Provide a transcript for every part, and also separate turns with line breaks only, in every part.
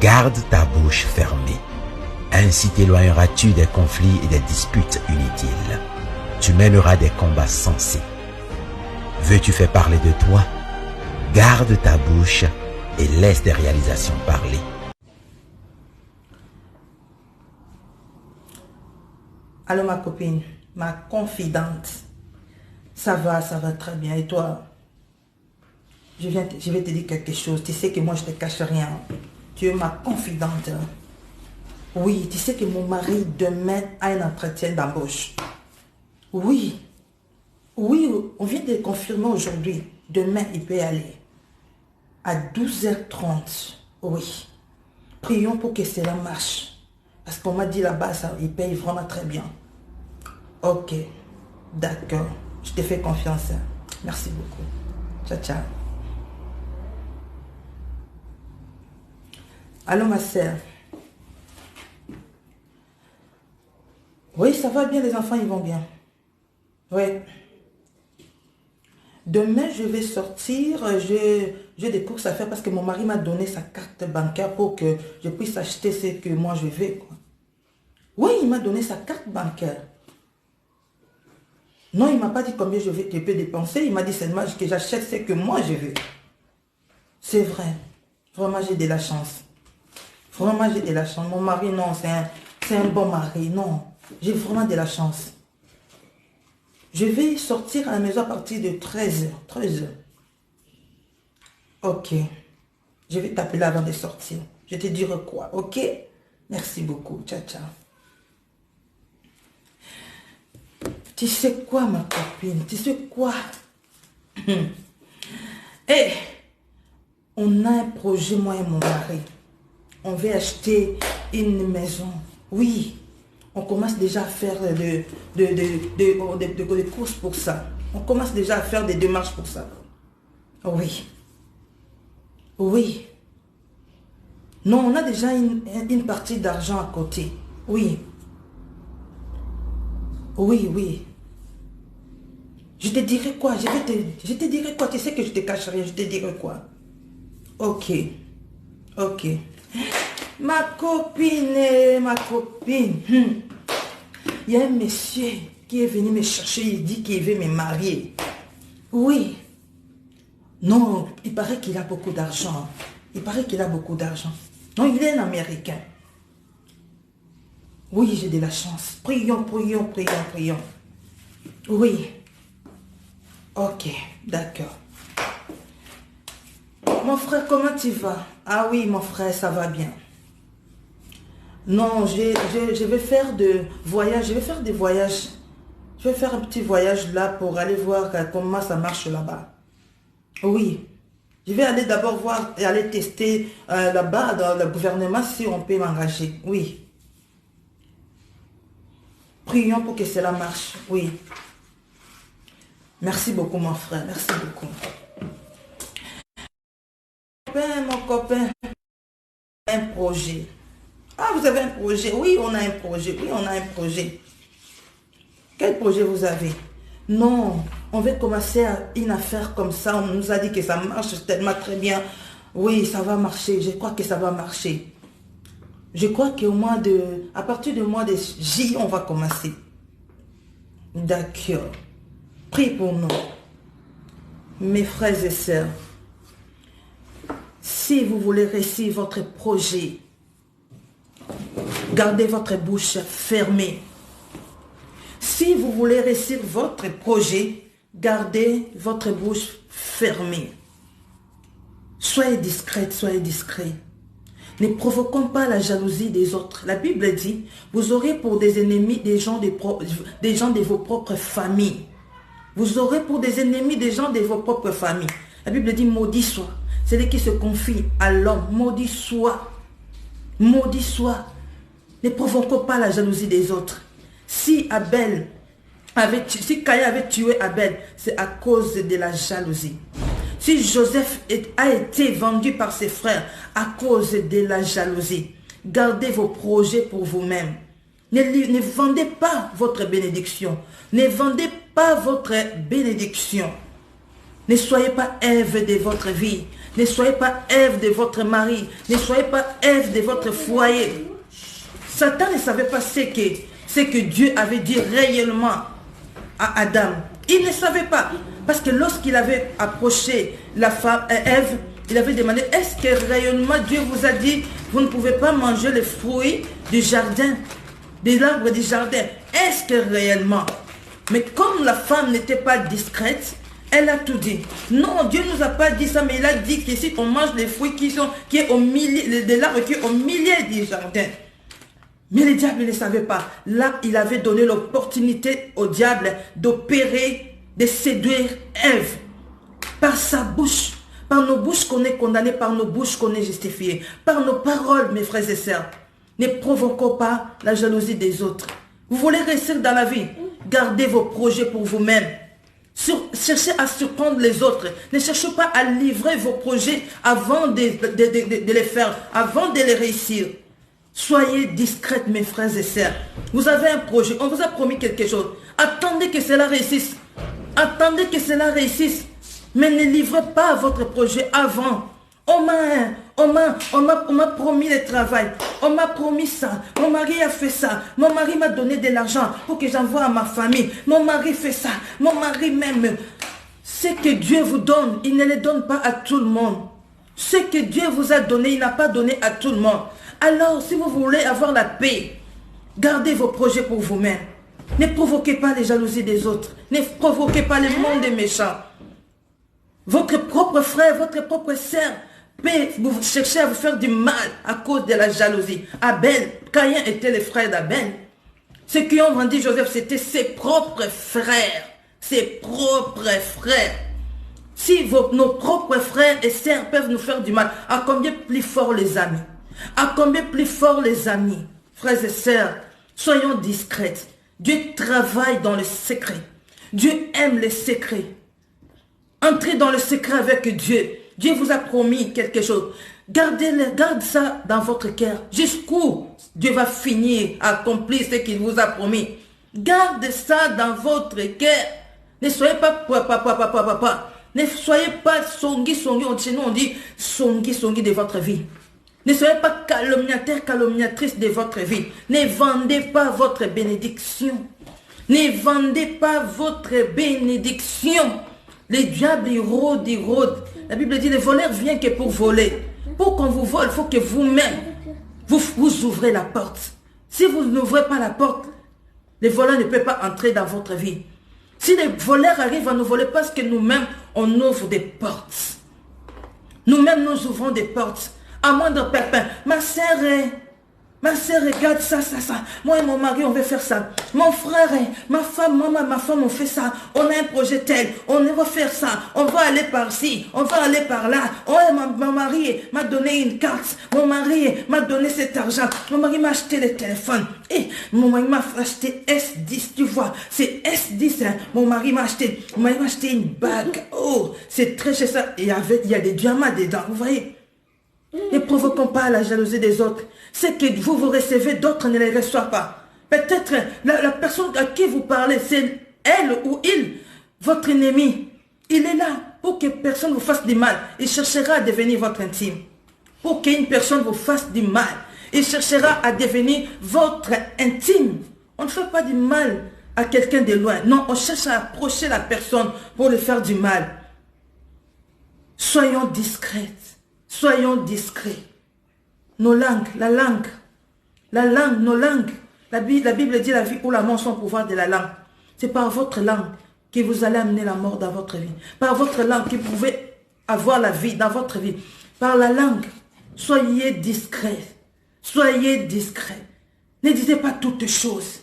Garde ta bouche fermée. Ainsi t'éloigneras-tu des conflits et des disputes inutiles. Tu mèneras des combats sensés. Veux-tu faire parler de toi? Garde ta bouche et laisse tes réalisations parler.
Allô ma copine, ma confidente. Ça va très bien. Et toi? Je vais te dire quelque chose. Tu sais que moi je ne te cache rien. Tu es ma confidente. Oui, tu sais que mon mari demain a un entretien d'embauche. Oui. Oui, on vient de confirmer aujourd'hui. Demain, il peut y aller. À 12h30. Oui. Prions pour que cela marche. Parce qu'on m'a dit là-bas, ça, il paye vraiment très bien. Ok. D'accord. Je te fais confiance. Merci beaucoup. Ciao, ciao. Allô, ma sœur. Oui, ça va bien, les enfants, ils vont bien. Oui. Demain, je vais sortir. J'ai des courses à faire parce que mon mari m'a donné sa carte bancaire pour que je puisse acheter ce que moi je veux, quoi. Oui, il m'a donné sa carte bancaire. Non, il ne m'a pas dit combien je peux dépenser. Il m'a dit seulement que j'achète ce que moi je veux. C'est vrai. Vraiment, j'ai de la chance. Vraiment, j'ai de la chance. Mon mari, non, c'est un bon mari. Non, j'ai vraiment de la chance. Je vais sortir à la maison à partir de 13h. 13h. Ok. Je vais t'appeler avant de sortir. Je te dirai quoi, ok? Merci beaucoup. Ciao, ciao. Tu sais quoi, ma copine? Tu sais quoi? Eh, on a un projet, moi et mon mari. On veut acheter une maison. Oui. On commence déjà à faire des courses pour ça. On commence déjà à faire des démarches pour ça. Oui. Oui. Non, on a déjà une partie d'argent à côté. Oui. Oui, oui. Je te dirai quoi? Je te dirai quoi? Tu sais que je te cache rien. Je te dirai quoi? Ok. Ok. Ma copine, ma copine. Il y a un monsieur qui est venu me chercher. Il dit qu'il veut me marier. Oui. Non, il paraît qu'il a beaucoup d'argent. Il paraît qu'il a beaucoup d'argent. Non, il est un Américain. Oui, j'ai de la chance. Prions, prions, prions, prions. Oui. Ok, d'accord. Mon frère, comment tu vas? Ah oui, mon frère, ça va bien. Non, je vais faire des voyages. Je vais faire des voyages. Je vais faire un petit voyage là pour aller voir comment ça marche là-bas. Oui. Je vais aller d'abord voir et aller tester là-bas dans le gouvernement si on peut m'engager. Oui. Prions pour que cela marche. Oui. Merci beaucoup, mon frère. Merci beaucoup. Mon copain, un projet. Ah, vous avez un projet? Oui, on a un projet. Oui, on a un projet. Quel projet vous avez? Non, on veut commencer une affaire comme ça. On nous a dit que ça marche tellement très bien. Oui, ça va marcher. Je crois que ça va marcher. Je crois à partir du mois de juillet, on va commencer. D'accord. Prie pour nous. Mes frères et sœurs, si vous voulez réussir votre projet, gardez votre bouche fermée. Si vous voulez réussir votre projet, gardez votre bouche fermée. Soyez discrète, soyez discret. Ne provoquons pas la jalousie des autres. La Bible dit, vous aurez pour des ennemis des gens de vos propres familles. Vous aurez pour des ennemis des gens de vos propres familles. La Bible dit, maudit soit. Celui qui se confie à l'homme, maudit soit. Maudit soit. Ne provoquons pas la jalousie des autres. Si Caïn avait tué Abel, c'est à cause de la jalousie. Si Joseph a été vendu par ses frères à cause de la jalousie, gardez vos projets pour vous-même. Ne vendez pas votre bénédiction. Ne vendez pas votre bénédiction. Ne soyez pas Ève de votre vie. Ne soyez pas Ève de votre mari. Ne soyez pas Ève de votre foyer. Satan ne savait pas ce que Dieu avait dit réellement à Adam. Il ne savait pas. Parce que lorsqu'il avait approché la femme, Ève, il avait demandé, est-ce que réellement Dieu vous a dit, vous ne pouvez pas manger les fruits du jardin, de l'arbre du jardin? Est-ce que réellement? Mais comme la femme n'était pas discrète, elle a tout dit. Non, Dieu ne nous a pas dit ça, mais il a dit qu'ici on mange les fruits qui est au milieu, de l'arbre qui est au milieu du jardin. Mais le diable ne savait pas. Là, il avait donné l'opportunité au diable d'opérer, de séduire Ève. Par sa bouche. Par nos bouches qu'on est condamné, par nos bouches qu'on est justifié. Par nos paroles, mes frères et sœurs. Ne provoquons pas la jalousie des autres. Vous voulez réussir dans la vie? Gardez vos projets pour vous-même. Cherchez à surprendre les autres. Ne cherchez pas à livrer vos projets avant de les faire, avant de les réussir. Soyez discrètes, mes frères et sœurs. Vous avez un projet, on vous a promis quelque chose. Attendez que cela réussisse. Attendez que cela réussisse. Mais ne livrez pas votre projet avant. On m'a promis le travail. On m'a promis ça. Mon mari a fait ça. Mon mari m'a donné de l'argent pour que j'envoie à ma famille. Mon mari fait ça. Mon mari même. Ce que Dieu vous donne, il ne le donne pas à tout le monde. Ce que Dieu vous a donné, il n'a pas donné à tout le monde. Alors, si vous voulez avoir la paix, gardez vos projets pour vous-même. Ne provoquez pas les jalousies des autres. Ne provoquez pas le monde des méchants. Votre propre frère, votre propre sœur, vous cherchez à vous faire du mal à cause de la jalousie. Abel, Caïn était le frère d'Abel. Ceux qui ont vendu Joseph, c'était ses propres frères. Ses propres frères. Si nos propres frères et sœurs peuvent nous faire du mal, à combien plus fort les amis? À combien plus fort les amis? Frères et sœurs, soyons discrètes. Dieu travaille dans le secret. Dieu aime les secrets. Entrez dans le secret avec Dieu. Dieu vous a promis quelque chose. Garde ça dans votre cœur. Jusqu'où Dieu va finir à accomplir ce qu'il vous a promis. Garde ça dans votre cœur. Ne soyez pas papa. Ne soyez pas songi. Chez nous on dit songi de votre vie. Ne soyez pas calomniateur, calomniatrice de votre vie. Ne vendez pas votre bénédiction. Ne vendez pas votre bénédiction. Les diables, ils rôdent. La Bible dit, le voleur vient que pour voler. Pour qu'on vous vole, il faut que vous-même, vous ouvrez la porte. Si vous n'ouvrez pas la porte, les voleurs ne peuvent pas entrer dans votre vie. Si les voleurs arrivent à nous voler, parce que nous-mêmes, on ouvre des portes. Nous-mêmes, nous ouvrons des portes. À moindre pépin. Ma sœur, regarde ça. Moi et mon mari, on veut faire ça. Mon frère, ma femme, on fait ça. On a un projet tel. On va faire ça. On va aller par-ci. On va aller par-là. Oh, mon mari m'a donné une carte. Mon mari m'a donné cet argent. Mon mari m'a acheté le téléphone. Et mon mari m'a acheté S10, tu vois. C'est S10, hein. Mon mari m'a acheté une bague. Oh, c'est très cher ça. Il y a des diamants dedans, vous voyez. Ne provoquons pas la jalousie des autres. Ce que vous recevez, d'autres ne les reçoivent pas. Peut-être la personne à qui vous parlez, c'est elle ou il, votre ennemi. Il est là pour que personne vous fasse du mal. Il cherchera à devenir votre intime. Pour qu'une personne vous fasse du mal, il cherchera à devenir votre intime. On ne fait pas du mal à quelqu'un de loin. Non, on cherche à approcher la personne pour lui faire du mal. Soyons discrets. Soyons discrets. Nos langues, nos langues. La Bible dit la vie ou la mort sont au pouvoir de la langue. C'est par votre langue que vous allez amener la mort dans votre vie. Par votre langue que vous pouvez avoir la vie dans votre vie. Par la langue. Soyez discrets. Soyez discrets. Ne disez pas toutes choses.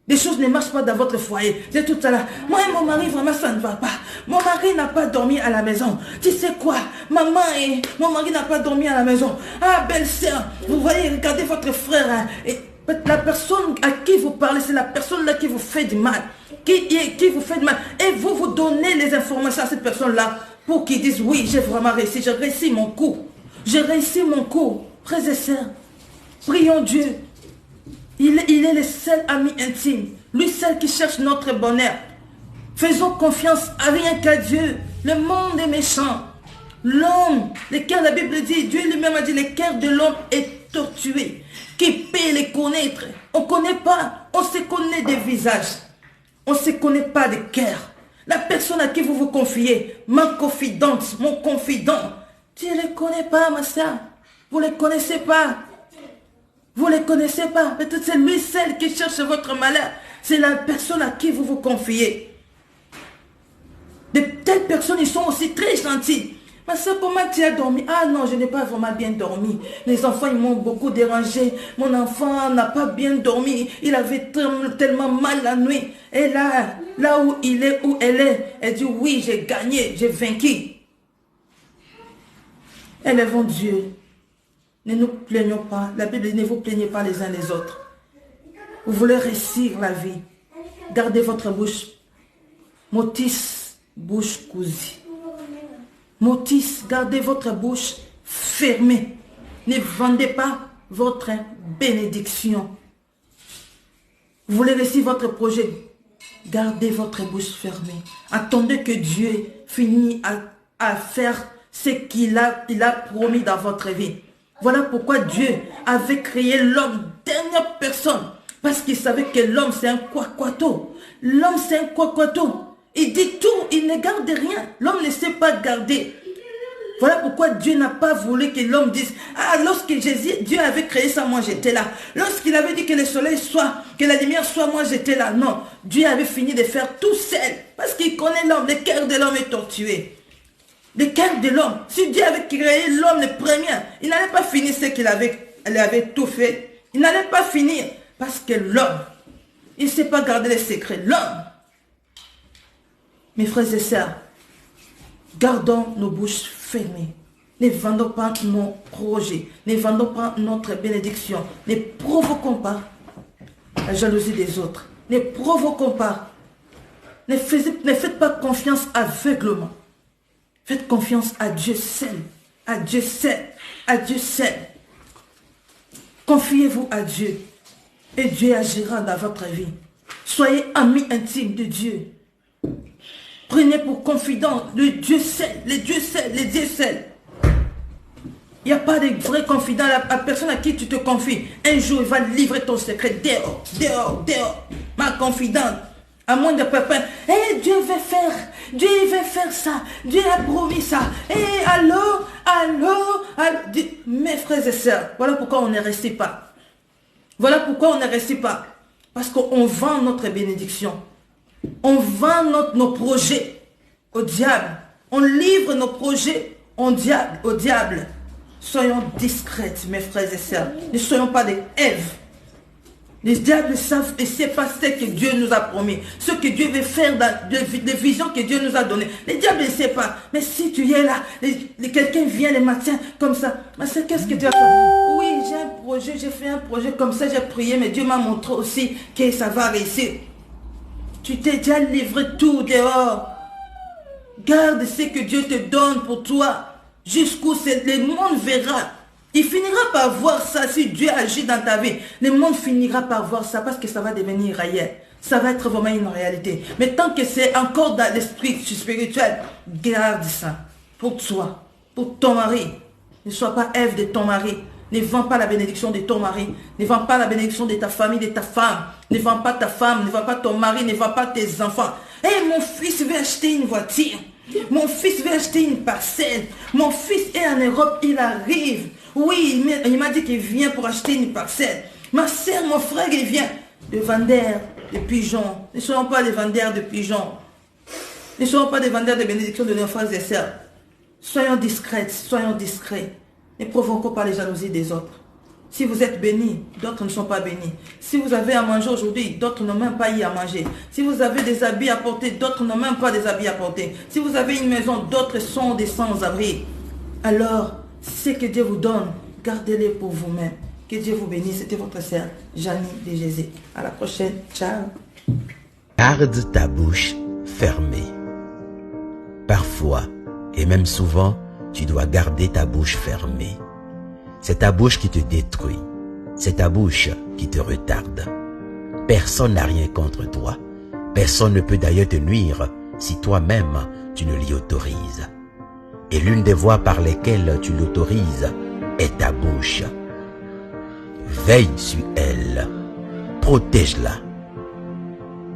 Les choses ne marchent pas dans votre foyer. C'est tout ça là. Moi et mon mari, vraiment, ça ne va pas. Mon mari n'a pas dormi à la maison. Tu sais quoi? Maman et mon mari n'a pas dormi à la maison. Ah, belle-sœur, vous voyez, regardez votre frère. Hein, et la personne à qui vous parlez, c'est la personne là qui vous fait du mal. Qui vous fait du mal. Et vous donnez les informations à cette personne-là pour qu'ils disent, oui, j'ai vraiment réussi. J'ai réussi mon coup. J'ai réussi mon coup. Frères et sœurs, prions Dieu. Il est le seul ami intime. Lui seul qui cherche notre bonheur. Faisons confiance à rien qu'à Dieu. Le monde est méchant. L'homme, le cœur, la Bible dit, Dieu lui-même a dit, le cœur de l'homme est tortué. Qui peut les connaître? On ne connaît pas. On se connaît des visages. On ne se connaît pas de cœur. La personne à qui vous vous confiez, ma confidente, mon confident, tu ne les connais pas, ma soeur. Vous ne les connaissez pas. Vous ne les connaissez pas. Peut-être c'est lui, celle qui cherche votre malheur. C'est la personne à qui vous vous confiez. De telles personnes, ils sont aussi très gentils. Ma soeur, comment tu as dormi? Ah non, je n'ai pas vraiment bien dormi. Les enfants, ils m'ont beaucoup dérangé. Mon enfant n'a pas bien dormi. Il avait tellement mal la nuit. Et là où il est, où elle est, elle dit, oui, j'ai gagné, j'ai vaincu. Élevons Dieu. Ne nous plaignons pas. La Bible dit, ne vous plaignez pas les uns les autres. Vous voulez réussir la vie. Gardez votre bouche. Motis, bouche cousue. Motis, gardez votre bouche fermée. Ne vendez pas votre bénédiction. Vous voulez réussir votre projet. Gardez votre bouche fermée. Attendez que Dieu finisse à faire ce qu'il a promis dans votre vie. Voilà pourquoi Dieu avait créé l'homme, dernière personne. Parce qu'il savait que l'homme c'est un kwakwato. L'homme c'est un kwakwato. Il dit tout, il ne garde rien. L'homme ne sait pas garder. Voilà pourquoi Dieu n'a pas voulu que l'homme dise, ah, lorsque Dieu avait créé ça, moi j'étais là. Lorsqu'il avait dit que le soleil soit, que la lumière soit, moi j'étais là. Non, Dieu avait fini de faire tout seul. Parce qu'il connaît l'homme, le cœur de l'homme est tortué. Le cœur de l'homme. Si Dieu avait créé l'homme le premier, il n'allait pas finir ce qu'il avait tout fait. Il n'allait pas finir. Parce que l'homme, il ne sait pas garder les secrets. L'homme. Mes frères et sœurs, gardons nos bouches fermées. Ne vendons pas nos projets. Ne vendons pas notre bénédiction. Ne provoquons pas la jalousie des autres. Ne provoquons pas. Ne faites pas confiance aveuglement. Faites confiance à Dieu seul. À Dieu seul. À Dieu seul. Confiez-vous à Dieu. Et Dieu agira dans votre vie. Soyez amis intimes de Dieu. Prenez pour confident le Dieu seul, le Dieu seul, le Dieu seul. Il n'y a pas de vrai confident. La personne à qui tu te confies, un jour il va livrer ton secret dehors, dehors, dehors. Ma confidente, à moins de papa, Dieu va faire ça, Dieu a promis ça. Allô, mes frères et sœurs, voilà pourquoi on ne resté pas. Voilà pourquoi on ne resté pas. Parce qu'on vend notre bénédiction. On vend nos projets au diable. On livre nos projets au diable. Soyons discrètes, mes frères et sœurs. Ne soyons pas des Èves. Les diables savent et c'est pas ce que Dieu nous a promis. Ce que Dieu veut faire dans les visions que Dieu nous a données. Les diables ne savent pas. Mais si tu es là, quelqu'un vient le matin comme ça. Mais c'est qu'est-ce que tu as fait? Oui, j'ai un projet, j'ai fait un projet comme ça, j'ai prié, mais Dieu m'a montré aussi que ça va réussir. Tu t'es déjà livré tout dehors. Garde ce que Dieu te donne pour toi. Jusqu'où le monde verra. Il finira par voir ça si Dieu agit dans ta vie. Le monde finira par voir ça parce que ça va devenir réel. Ça va être vraiment une réalité. Mais tant que c'est encore dans l'esprit spirituel, garde ça pour toi, pour ton mari. Ne sois pas Ève de ton mari. Ne vends pas la bénédiction de ton mari. Ne vends pas la bénédiction de ta famille, de ta femme. Ne vends pas ta femme, ne vends pas ton mari, ne vends pas tes enfants. Mon fils veut acheter une voiture. Mon fils veut acheter une parcelle. Mon fils est en Europe, il arrive. Oui, il m'a dit qu'il vient pour acheter une parcelle. Ma soeur, mon frère, il vient. Les vendeurs de pigeons. Ne soyons pas des vendeurs de pigeons. Ne soyons pas des vendeurs de bénédictions de nos frères et sœurs. Soyons discrètes, soyons discrets. Ne provoquons pas les jalousies des autres. Si vous êtes bénis, d'autres ne sont pas bénis. Si vous avez à manger aujourd'hui, d'autres n'ont même pas y à manger. Si vous avez des habits à porter, d'autres n'ont même pas des habits à porter. Si vous avez une maison, d'autres sont des sans-abri. Alors, ce que Dieu vous donne, gardez-les pour vous-même. Que Dieu vous bénisse. C'était votre sœur, Janie de Jésus. À la prochaine. Ciao.
Garde ta bouche fermée. Parfois, et même souvent, tu dois garder ta bouche fermée. C'est ta bouche qui te détruit. C'est ta bouche qui te retarde. Personne n'a rien contre toi. Personne ne peut d'ailleurs te nuire si toi-même tu ne l'y autorises. et l'une des voies par lesquelles tu l'autorises est ta bouche. Veille sur elle, protège-la.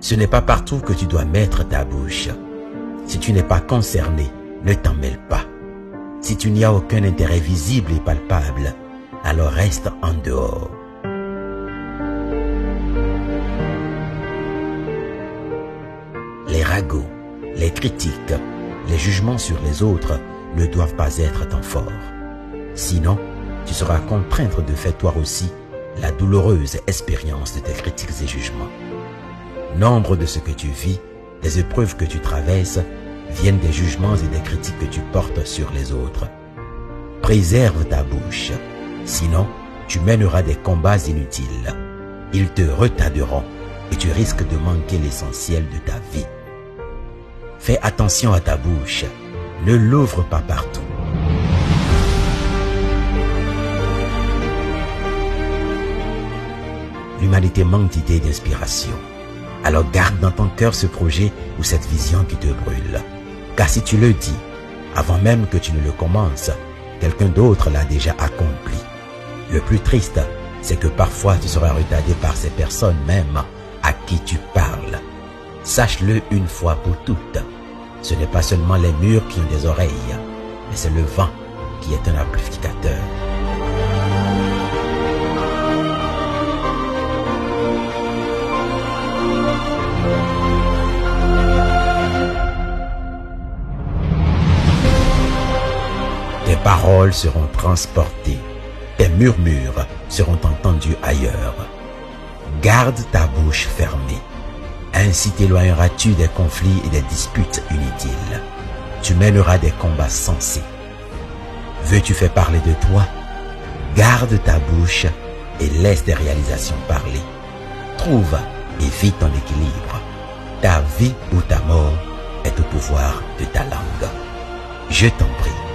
Ce n'est pas partout que tu dois mettre ta bouche. Si tu n'es pas concerné, ne t'en mêle pas. Si tu n'y as aucun intérêt visible et palpable, alors reste en dehors. Les ragots, les critiques, les jugements sur les autres ne doivent pas être ton fort. Sinon, tu seras contraint de faire toi aussi la douloureuse expérience de tes critiques et jugements. Nombre de ce que tu vis, des épreuves que tu traverses, viennent des jugements et des critiques que tu portes sur les autres. Préserve ta bouche, sinon tu mèneras des combats inutiles. Ils te retarderont et tu risques de manquer l'essentiel de ta vie. Fais attention à ta bouche, ne l'ouvre pas partout. L'humanité manque d'idées et d'inspiration. Alors garde dans ton cœur ce projet ou cette vision qui te brûle. Car si tu le dis, avant même que tu ne le commences, quelqu'un d'autre l'a déjà accompli. Le plus triste, c'est que parfois tu seras retardé par ces personnes même à qui tu parles. Sache-le une fois pour toutes. Ce n'est pas seulement les murs qui ont des oreilles, mais c'est le vent qui est un amplificateur. Tes paroles seront transportées, tes murmures seront entendus ailleurs. Garde ta bouche fermée. Ainsi t'éloigneras-tu des conflits et des disputes inutiles. Tu mèneras des combats sensés. Veux-tu faire parler de toi? Garde ta bouche et laisse tes réalisations parler. Trouve et vis ton équilibre. Ta vie ou ta mort est au pouvoir de ta langue. Je t'en prie.